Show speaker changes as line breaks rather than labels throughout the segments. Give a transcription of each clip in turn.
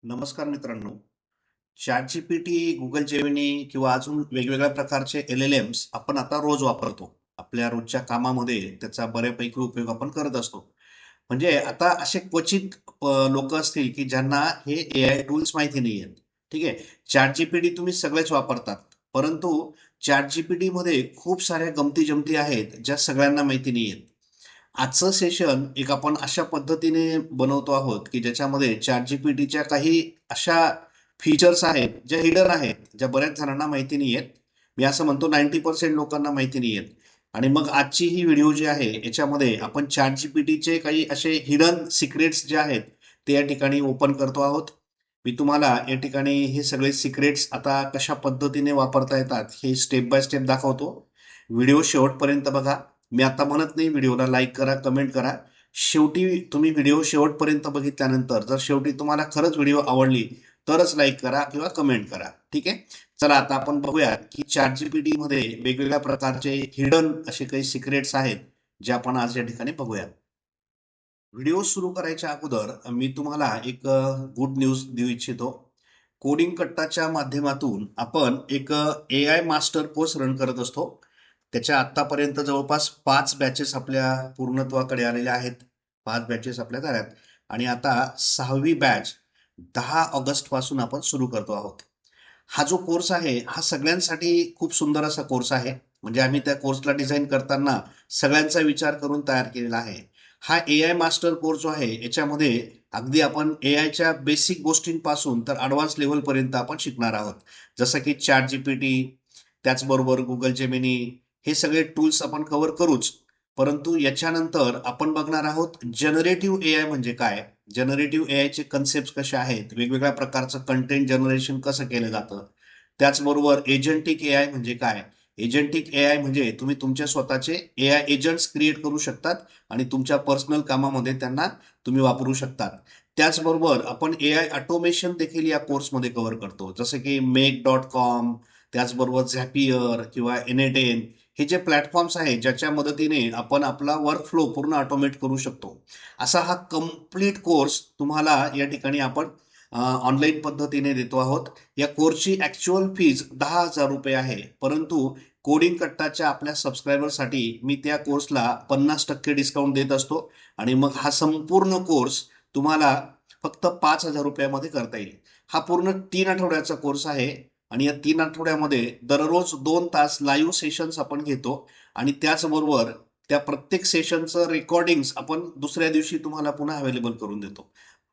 नमस्कार मित्रांनो. ChatGPT, Google Gemini किंवा अजून वेगवेगळ्या प्रकारचे LLMs आपण आता रोज वापरतो. आपल्या रोजच्या कामामध्ये त्याचा बऱ्यापैकी उपयोग आपण करत असतो. म्हणजे आता असे क्वचित लोकं असतील, की ज्यांना हे एआय टूल्स माहिती नाहीयेत. ठीक आहे. ChatGPT तुम्ही सगळेच वापरतात. परंतु ChatGPTमध्ये खूप साऱ्या गमती-जमती आहेत, ज्या सगळ्यांना माहिती नाहीयेत. आजचं सेशन एक आपण अशा पद्धतीने बनवतो आहोत, की ज्याच्यामध्ये ChatGPTच्या काही अशा फीचर्स आहेत, ज्या हिडन आहेत, ज्या बऱ्याच जणांना माहिती नाहीयेत. मी असं म्हणतो 90% लोकांना माहिती नाहीयेत. आणि मग आजची ही व्हिडिओ जी आहे, याच्यामध्ये आपण ChatGPTचे काही असे हिडन सिक्रेट्स जे आहेत, ते या ठिकाणी ओपन करतो आहोत. मी तुम्हाला या ठिकाणी हे सगळे सिक्रेट्स आता कशा पद्धतीने वापरता येतात, हे स्टेप बाय स्टेप दाखवतो. व्हिडिओ शेवटपर्यंत बघा. मी आता म्हणत नाही व्हिडिओला लाईक करा, कमेंट करा. शेवटी तुम्ही व्हिडिओ शेवटपर्यंत बघितल्यानंतर जर शेवटी तुम्हाला खरंच व्हिडिओ आवडली, तरच लाईक करा किंवा कमेंट करा. ठीक आहे? चला आता आपण बघूया, की ChatGPTमध्ये वेगवेगळ्या प्रकारचे हिडन असे काही सिक्रेट्स आहेत, जे आपण आज या ठिकाणी बघूया. व्हिडिओ सुरू करायच्या अगोदर मी तुम्हाला एक गुड न्यूज देऊ इच्छितो. कोडिंग कट्टाच्या माध्यमातून आपण एक एआय मास्टर कोर्स रन करत असतो. त्याच्या आत्तापर्यंत जवळपास 5 बॅचेस आपल्या पूर्णत्वाकडे आलेल्या आहेत. 5 बॅचेस आपल्या झाल्यात आणि आता 6वी बॅच 10 ऑगस्ट पासून आपण सुरू करतो आहोत. हा जो कोर्स आहे, हा सगळ्यांसाठी खूप सुंदर असा कोर्स आहे. म्हणजे आम्ही त्या कोर्सला डिझाइन करताना सगळ्यांचा विचार करून तयार केलेला आहे. हा एआय मास्टर कोर्स जो आहे, याच्यामध्ये अगदी आपण एआयच्या बेसिक गोष्टींपासून तर ॲडव्हान्स लेव्हलपर्यंत आपण शिकणार आहोत. जसं की ChatGPT, त्याचबरोबर Google Gemini हे सगळे टूल्स आपण कव्हर करूच. परंतु याच्यानंतर आपण बघणार आहोत जनरेटिव्ह एआय म्हणजे काय? जनरेटिव्ह एआयचे कन्सेप्ट कसे आहेत? वेगवेगळ्या प्रकारचं कंटेंट जनरेशन कसं केलं जातं? त्याचबरोबर एजंटिक एआय म्हणजे काय? एजंटिक एआय म्हणजे तुम्ही तुमच्या स्वतःचे एआय एजंट्स क्रिएट करू शकतात आणि तुमच्या पर्सनल कामामध्ये त्यांना तुम्ही वापरू शकतात. त्याचबरोबर आपण एआय ऑटोमेशन देखील या कोर्समध्ये कव्हर करतो. जसं की Make.com, त्याचबरोबर Zapier किंवा N8n हे जे प्लॅटफॉर्म्स आहेत, ज्याच्या मदतीने आपण आपला वर्कफ्लो पूर्ण ऑटोमेट करू शकतो. असा हा कंप्लीट कोर्स तुम्हाला या ठिकाणी आपण ऑनलाईन पद्धतीने देतो आहोत. या कोर्सची ॲक्चुअल फीज ₹10,000 आहे. परंतु कोडिंग कट्टाच्या आपल्या सबस्क्रायबरसाठी मी त्या कोर्सला 50% डिस्काउंट देत असतो आणि मग हा संपूर्ण कोर्स तुम्हाला फक्त ₹5,000 मध्ये करता येईल. हा पूर्ण 3 आठवड्याचा कोर्स आहे आणि या 3 आठवड्यामध्ये दररोज 2 तास लाईव्ह सेशन्स आपण घेतो आणि त्याचबरोबर त्या प्रत्येक सेशनचं रेकॉर्डिंग्स आपण दुसऱ्या दिवशी तुम्हाला पुन्हा अवेलेबल करून देतो.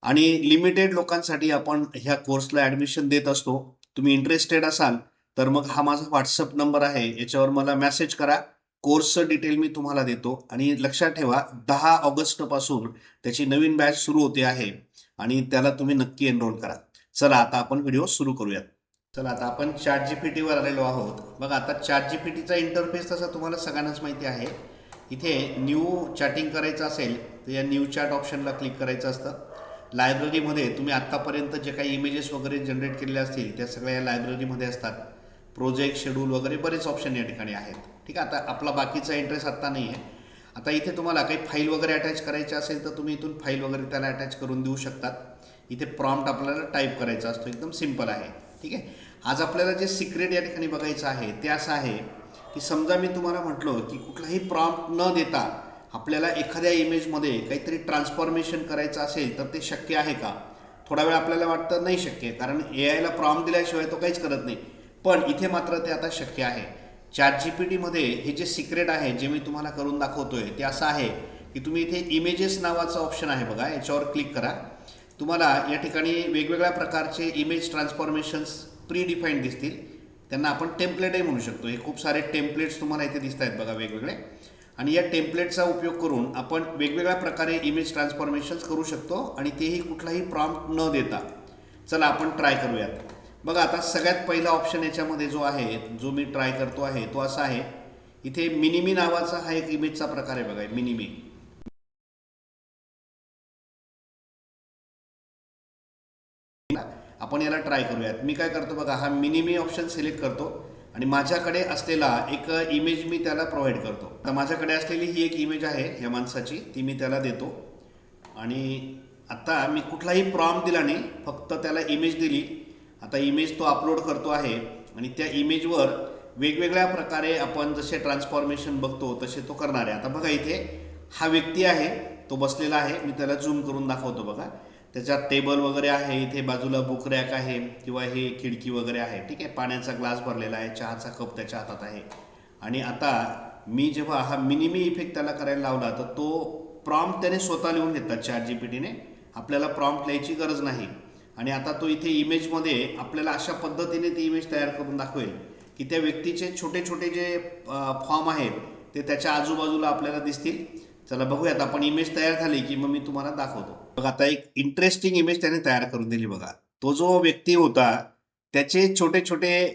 आणि लिमिटेड लोकांसाठी आपण ह्या कोर्सला ॲडमिशन देत असतो. तुम्ही इंटरेस्टेड असाल, तर मग हा माझा WhatsApp नंबर आहे. याच्यावर मला मेसेज करा. कोर्सचं डिटेल मी तुम्हाला देतो आणि लक्षात ठेवा 10 ऑगस्टपासून त्याची नवीन बॅच सुरू होते आहे आणि त्याला तुम्ही नक्की एनरोल करा. चला आता आपण व्हिडिओ सुरू करूयात. चला आता आपण ChatGPTवर आलेलो आहोत. बघा आता ChatGPTचा इंटरफेस तसा तुम्हाला सगळ्यांनाच माहिती आहे. इथे न्यू चॅटिंग करायचं असेल, तर या न्यू चॅट ऑप्शनला क्लिक करायचं असतं. लायब्ररीमध्ये तुम्ही आत्तापर्यंत जे काही इमेजेस वगैरे जनरेट केलेले असतील, त्या सगळ्या या लायब्ररीमध्ये असतात. प्रोजेक्ट, शेड्यूल वगैरे बरेच ऑप्शन या ठिकाणी आहेत. ठीक आहे, आता आपला बाकीचा इंटरेस्ट आत्ता नाही आहे. आता इथे तुम्हाला काही फाईल वगैरे अटॅच करायचे असेल, तर तुम्ही इथून फाईल वगैरे त्याला अटॅच करून देऊ शकतात. इथे प्रॉम्प्ट आपल्याला टाईप करायचा असतो, एकदम सिम्पल आहे. ठीक आहे. आज आपल्याला जे सिक्रेट या ठिकाणी बघायचं आहे ते असं आहे, की समजा मी तुम्हाला म्हटलं, की कुठलाही प्रॉम्प्ट न देता आपल्याला एखाद्या इमेजमध्ये काहीतरी ट्रान्सफॉर्मेशन करायचं असेल, तर ते शक्य आहे का? थोडा वेळ आपल्याला वाटतं नाही शक्य आहे, कारण एआयला प्रॉम्प्ट दिल्याशिवाय तो काहीच करत नाही. पण इथे मात्र ते आता शक्य आहे. ChatGPTमध्ये हे जे सिक्रेट आहे, जे मी तुम्हाला करून दाखवतोय, ते असं आहे, की तुम्ही इथे इमेजेस नावाचा ऑप्शन आहे बघा, याच्यावर क्लिक करा. तुम्हाला या ठिकाणी वेगवेगळ्या प्रकारचे इमेज ट्रान्सफॉर्मेशन्स प्री डिफाईंड दिसतील. त्यांना आपण टेम्पलेटही म्हणू शकतो. हे खूप सारे टेम्पलेट्स तुम्हाला इथे दिसत आहेत बघा वेगवेगळे. आणि या टेम्पलेटचा उपयोग करून आपण वेगवेगळ्या प्रकारे इमेज ट्रान्सफॉर्मेशन्स करू शकतो आणि तेही कुठलाही प्रॉम्प्ट न देता. चला आपण ट्राय करूयात. बघा आता सगळ्यात पहिला ऑप्शन याच्यामध्ये जो आहे, जो मी ट्राय करतो आहे, तो असा आहे. इथे मिनिमी नावाचा हा एक इमेजचा प्रकार आहे बघा, मिनिमी. आपण याला ट्राय करूयात. मी काय करतो बघा, हा मिनिमी ऑप्शन सिलेक्ट करतो आणि माझ्याकडे असलेला एक इमेज मी त्याला प्रोव्हाइड करतो. आता माझ्याकडे असलेली ही एक इमेज आहे या माणसाची, ती मी त्याला देतो आणि आता मी कुठलाही प्रॉम्प्ट दिला नाही, फक्त त्याला इमेज दिली. आता इमेज तो अपलोड करतो आहे आणि त्या इमेजवर वेगवेगळ्या प्रकारे आपण जसे ट्रान्सफॉर्मेशन बघतो तसे तो करणार आहे. आता बघा इथे हा व्यक्ती आहे, तो बसलेला आहे. मी त्याला झूम करून दाखवतो बघा. त्याच्यात टेबल वगैरे आहे, इथे बाजूला बुक रॅक आहे किंवा हे खिडकी वगैरे आहे. ठीक आहे, पाण्याचा ग्लास भरलेला आहे, चहाचा कप त्याच्या हातात आहे. आणि आता मी जेव्हा हा मिनिमी इफेक्ट त्याला करायला लावला तर तो प्रॉम्प्ट त्याने स्वतः लिहून घेतला ChatGPTने. आपल्याला प्रॉम्प्ट लिहायची गरज नाही. आणि आता तो इथे इमेजमध्ये आपल्याला अशा पद्धतीने ती इमेज तयार करून दाखवेल की त्या व्यक्तीचे छोटे छोटे जे फॉर्म आहेत ते त्याच्या आजूबाजूला आपल्याला दिसतील. चला बघूयात, आपण इमेज तयार झाली की मग मी तुम्हाला दाखवतो. बघा आता एक इंटरेस्टिंग इमेज त्याने तयार करून दिली बघा. तो जो व्यक्ती होता त्याचे छोटे छोटे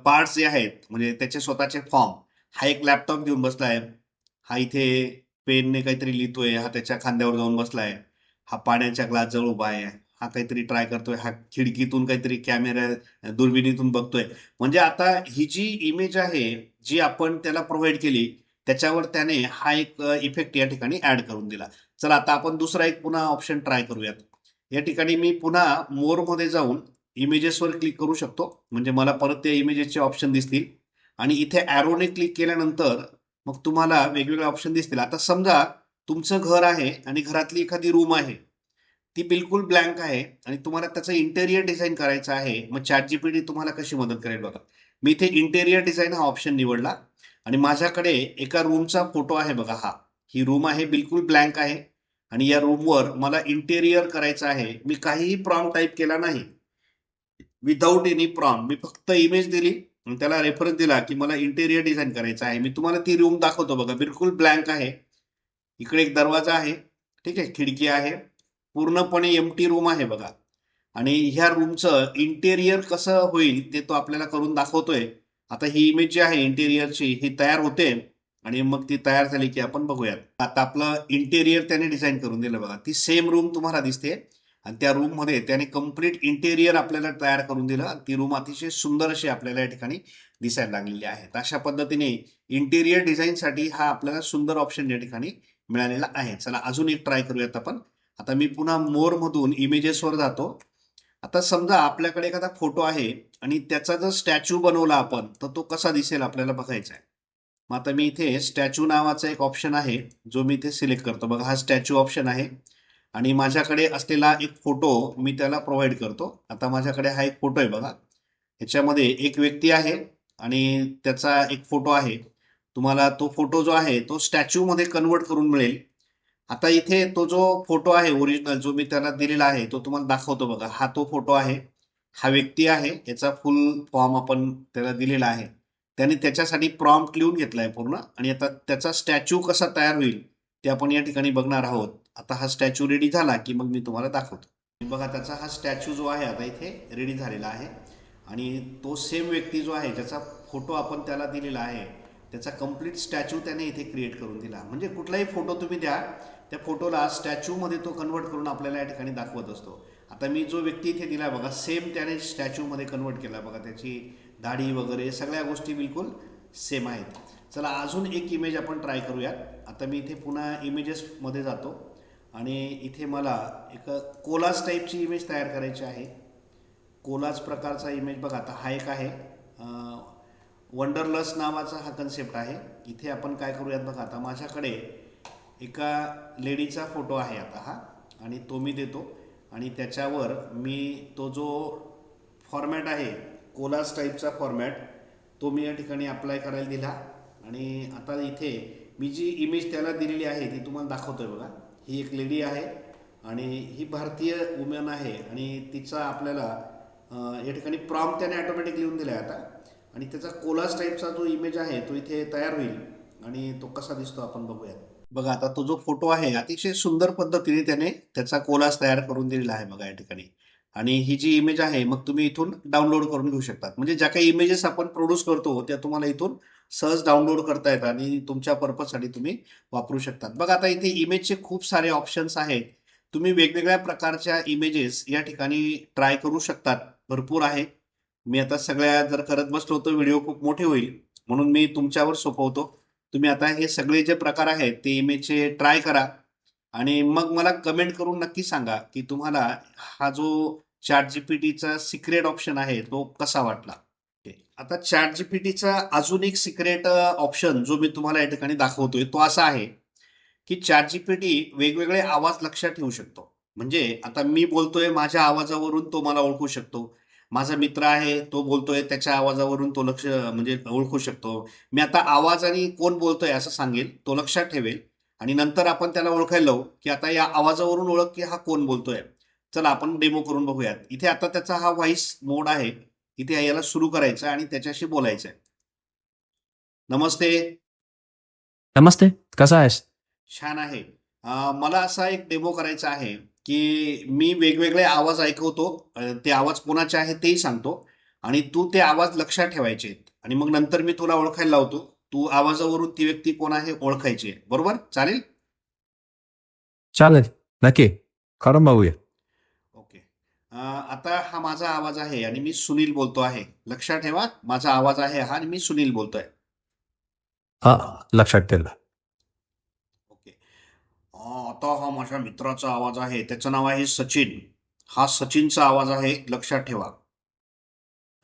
पार्ट्स जे आहेत म्हणजे त्याचे स्वतःचे फॉर्म. हा एक लॅपटॉप घेऊन बसलाय, हा इथे पेनने काहीतरी लिहितोय, हा त्याच्या खांद्यावर जाऊन बसलाय, हा पाण्याच्या ग्लास जवळ उभा आहे, हा काहीतरी ट्राय करतोय, हा खिडकीतून काहीतरी कॅमेरा दुर्बिणीतून बघतोय. म्हणजे आता ही जी इमेज आहे जी आपण त्याला प्रोव्हाइड केली त्याच्यावर त्याने हा एक इफेक्ट या ठिकाणी ऍड करून दिला. चला आता आपण दुसरा एक पुन्हा ऑप्शन ट्राय करूयात. या ठिकाणी मी पुन्हा मोर मध्ये जाऊन इमेजेसवर क्लिक करू शकतो, म्हणजे मला परत त्या इमेजेसचे ऑप्शन दिसतील. आणि इथे ॲरोने क्लिक केल्यानंतर मग तुम्हाला वेगवेगळे ऑप्शन दिसतील. आता समजा तुमचं घर आहे आणि घरातली एखादी रूम आहे, ती बिलकुल ब्लँक आहे आणि तुम्हाला त्याचं इंटेरियर डिझाईन करायचं आहे. मग ChatGPT तुम्हाला कशी मदत करेल बघा. मी इथे इंटेरियर डिझाईन हा ऑप्शन निवडला आणि माझ्याकडे एका रूमचा फोटो आहे बघा. हा ही रूम आहे, बिलकुल ब्लँक आहे. आणि या रूमवर मला इंटेरियर करायचं आहे. मी काहीही प्रॉम्प्ट टाईप केला नाही, विदाऊट एनी प्रॉम्प्ट. मी फक्त इमेज दिली आणि त्याला रेफरन्स दिला की मला इंटेरियर डिझाईन करायचं आहे. मी तुम्हाला ती रूम दाखवतो बघा, बिलकुल ब्लँक आहे. इकडे एक दरवाजा आहे, ठीक आहे, खिडकी आहे, पूर्णपणे एम्प्टी रूम आहे बघा. आणि ह्या रूमचं इंटेरियर कसं होईल ते तो आपल्याला करून दाखवतोय. आता ही इमेज जी आहे इंटेरियरची ही तयार होते आणि मग ती तयार झाली की आपण बघूयात. आता आपलं इंटेरियर त्याने डिझाईन करून दिलं बघा. ती सेम रूम तुम्हाला दिसते आणि त्या रूम मध्ये त्याने कम्प्लीट इंटेरियर आपल्याला तयार करून दिलं. ती रूम अतिशय सुंदर अशी आपल्याला या ठिकाणी दिसायला लागलेली आहे. अशा पद्धतीने इंटेरियर डिझाईनसाठी हा आपल्याला सुंदर ऑप्शन या ठिकाणी मिळालेला आहे. चला अजून एक ट्राय करूयात आपण. आता मी पुन्हा मोर मधून इमेजेसवर जातो. आता समजा आपल्याकडे एखादा फोटो आहे आणि त्याचा जर स्टॅच्यू बनवला आपण तर तो कसा दिसेल आपल्याला बघायचा आहे. मग आता मी इथे स्टॅच्यू नावाचा एक ऑप्शन आहे जो मी इथे सिलेक्ट करतो बघा. हा स्टॅच्यू ऑप्शन आहे आणि माझ्याकडे असलेला एक फोटो मी त्याला प्रोव्हाइड करतो. आता माझ्याकडे हा एक फोटो आहे बघा. ह्याच्यामध्ये एक व्यक्ती आहे आणि त्याचा एक फोटो आहे. तुम्हाला तो फोटो जो आहे तो स्टॅच्यू मध्ये कन्वर्ट करून मिळेल. आता इथे तो जो फोटो आहे ओरिजिनल जो मी त्याला दिलेला आहे तो तुम्हाला दाखवतो बघा. हा तो फोटो आहे, हा व्यक्ती आहे, याचा फुल फॉर्म आपण त्याला दिलेला आहे. त्याने त्याच्यासाठी प्रॉम्प्ट लिहून घेतलाय पूर्ण आणि आता त्याचा स्टॅच्यू कसा तयार होईल ते आपण या ठिकाणी बघणार आहोत. आता हा स्टॅच्यू रेडी झाला की मग मी तुम्हाला दाखवतो. बघा त्याचा हा स्टॅच्यू जो आहे आता इथे रेडी झालेला आहे आणि तो सेम व्यक्ती जो आहे ज्याचा फोटो आपण त्याला दिलेला आहे त्याचा कम्प्लीट स्टॅच्यू त्याने इथे क्रिएट करून दिला. म्हणजे कुठलाही फोटो तुम्ही द्या, त्या फोटोला स्टॅच्यूमध्ये तो कन्वर्ट करून आपल्याला या ठिकाणी दाखवत असतो. आता मी जो व्यक्ती इथे दिला बघा सेम त्याने स्टॅच्यूमध्ये कन्वर्ट केला बघा. त्याची दाढी वगैरे सगळ्या गोष्टी बिलकुल सेम आहेत. चला अजून एक इमेज आपण ट्राय करूयात. आता मी इथे पुन्हा इमेजेसमध्ये जातो आणि इथे मला एक कोलाज टाईपची इमेज तयार करायची आहे. कोलाज प्रकारचा इमेज बघा. आता हा एक आहे वंडरलस नावाचा हा कन्सेप्ट आहे. इथे आपण काय करूयात बघा. आता माझ्याकडे एका लेडीचा फोटो आहे आता हा आणि तो मी देतो आणि त्याच्यावर मी तो जो फॉर्मॅट आहे कोलाज टाईपचा फॉर्मॅट तो मी या ठिकाणी अप्लाय करायला दिला. आणि आता इथे मी जी इमेज त्याला दिलेली आहे ती तुम्हाला दाखवतोय बघा. ही एक लेडी आहे आणि ही भारतीय वुमन आहे आणि तिचा आपल्याला या ठिकाणी प्रॉम्प्ट त्याने ऑटोमॅटिक लिहून दिला आहे आता. आणि त्याचा कोलाज टाईपचा जो इमेज आहे तो इथे तयार होईल आणि तो कसा दिसतो आपण बघूयात. बघा आता तो जो फोटो आहे अतिशय सुंदर पद्धतीने त्याने त्याचा कोलाज तयार करून दिलेला आहे बघा या ठिकाणी. आणि ही जी इमेज आहे मग तुम्ही इथून डाउनलोड करून घेऊ शकतात. म्हणजे ज्या काही इमेजेस आपण प्रोड्यूस करतो त्या तुम्हाला इथून सहज डाउनलोड करता येतात आणि तुमच्या पर्पजसाठी तुम्ही वापरू शकतात. बघा आता इथे इमेजचे खूप सारे ऑप्शन्स आहेत. तुम्ही वेगवेगळ्या प्रकारच्या इमेजेस या ठिकाणी ट्राय करू शकतात. भरपूर आहे. मी आता सगळ्या जर करत बसलो तर व्हिडिओ खूप मोठे होईल, म्हणून मी तुमच्यावर सोपवतो. तुम्ही आता हे सगळे जे प्रकार आहेत ते इमेजचे ट्राय करा आणि मग मला कमेंट करून नक्की सांगा की तुम्हाला हा जो चॅट जीपीटीचा सिक्रेट ऑप्शन आहे तो कसा वाटला. ओके. आता चॅट जीपीटीचा अजून एक सिक्रेट ऑप्शन जो मी तुम्हाला या ठिकाणी दाखवतोय तो असा आहे की चॅट जीपीटी वेगवेगळे आवाज लक्षात ठेवू शकतो. म्हणजे आता मी बोलतोय माझ्या आवाजावरून तो मला ओळखू शकतो. माझा मित्र आहे तो बोलतोय त्याच्या आवाजावरून तो म्हणजे ओळखू शकतो. मी आता आवाज आणि कोण बोलतोय असं सांगेल, तो लक्षात ठेवेल आणि नंतर आपण त्याला ओळखायला लावू की आता या आवाजावरून ओळख की हा कोण बोलतोय. चला आपण डेमो करून बघूयात. इथे आता त्याचा हा व्हॉइस मोड आहे. इथे याला सुरू करायचं आणि त्याच्याशी बोलायचं आहे. नमस्ते.
नमस्ते, कसा आहेस?
छान आहे. मला असा एक डेमो करायचा आहे, की मी वेगवेगळे आवाज ऐकवतो. ते आवाज कोणाचे आहेत तेही सांगतो आणि तू ते आवाज लक्षात ठेवायचे आहेत आणि मग नंतर मी तुला ओळखायला लावतो. तू आवाजावरून ती व्यक्ती कोण आहे ओळखायची आहे. बरोबर? चालेल?
चालेल, नक्की. करून बघूया.
ओके. आता हा माझा आवाज आहे आणि मी सुनील बोलतो आहे. लक्षात ठेवा, माझा आवाज आहे हा आणि मी सुनील बोलतोय.
हा, लक्षात ठेवलं.
ओके. आता हा माझ्या मित्राचा आवाज आहे. त्याचं नाव आहे सचिन. हा सचिनचा आवाज आहे. लक्षात ठेवा.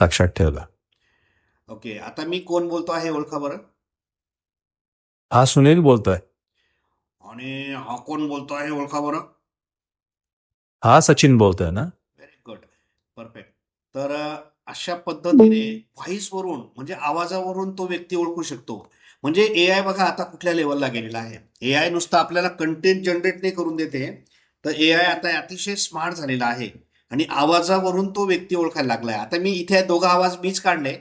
लक्षात ठेवलं.
ओके. आता मी कोण बोलतो आहे ओळखा बरं.
हा सुनील बोलतोय.
आणि हा कोण बोलतो आहे ओळखा बरं.
हा सचिन बोलतोय ना?
Very good. परफेक्ट. तर अशा पद्धतीने व्हॉइसवरून म्हणजे आवाजावरून तो व्यक्ती ओळखू शकतो. म्हणजे एआय बघा आता कुठल्या लेवलला गेलेला आहे. एआय नुसतं आपल्याला कंटेंट जनरेट नाही करून देते, तर एआय आता अतिशय स्मार्ट झालेला आहे आणि आवाजावरून तो व्यक्ती ओळखायला लागलाय. आता मी इथे दोघं आवाज मीच काढले,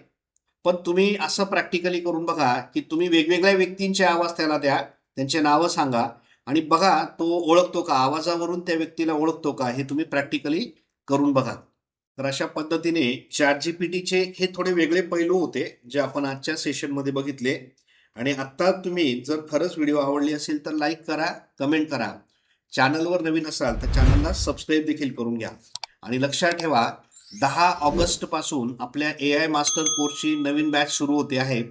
पण तुम्ही असं प्रॅक्टिकली करून बघा की तुम्ही वेगवेगळ्या व्यक्तींचे आवाज त्याला द्या, त्यांचे नावं सांगा आणि बघा तो ओळखतो का, आवाजावरून त्या व्यक्तीला ओळखतो का, हे तुम्ही प्रॅक्टिकली करून बघा. तर अशा पद्धतीने चॅट जीपीटीचे हे थोडे वेगळे पैलू होते जे आपण आजच्या सेशनमध्ये बघितले. आणि आता तुम्ही जर खरंच व्हिडिओ आवडली असेल तर लाईक करा, कमेंट करा. चॅनलवर नवीन असाल तर चॅनलला सबस्क्राईब देखील करून घ्या. आणि लक्षात ठेवा, 10 ऑगस्ट पासून आपल्या एआय मास्टर कोर्सची नवीन बॅच सुरू होते आहे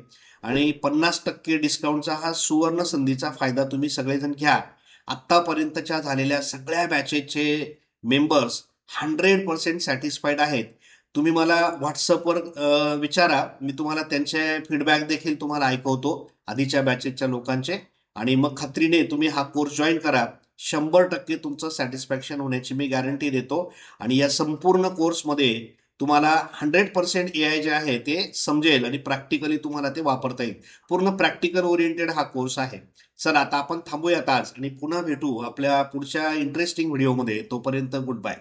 आणि 50% डिस्काउंटचा हा सुवर्ण संधीचा फायदा तुम्ही सगळेजण घ्या. आत्तापर्यंतच्या झालेल्या सगळ्या बॅचेसचे मेंबर्स 100% सॅटिस्फाईड आहेत. तुम्ही मला व्हॉट्सअपवर विचारा, मी तुम्हाला त्यांचे फीडबॅक देखील तुम्हाला ऐकवतो आधीच्या बॅचेसच्या लोकांचे. आणि मग खात्रीने तुम्ही हा कोर्स जॉईन करा. 100% तुमचं सॅटिस्फॅक्शन होण्याची मी गॅरंटी देतो. आणि या संपूर्ण कोर्समध्ये तुम्हाला 100% एआय जे आहे ते समजेल आणि प्रॅक्टिकली तुम्हाला ते वापरता येईल. पूर्ण प्रॅक्टिकल ओरिएंटेड हा कोर्स आहे. चला आता आपण थांबूयात आज आणि पुन्हा भेटू आपल्या पुढच्या इंटरेस्टिंग व्हिडिओमध्ये. तोपर्यंत गुड बाय.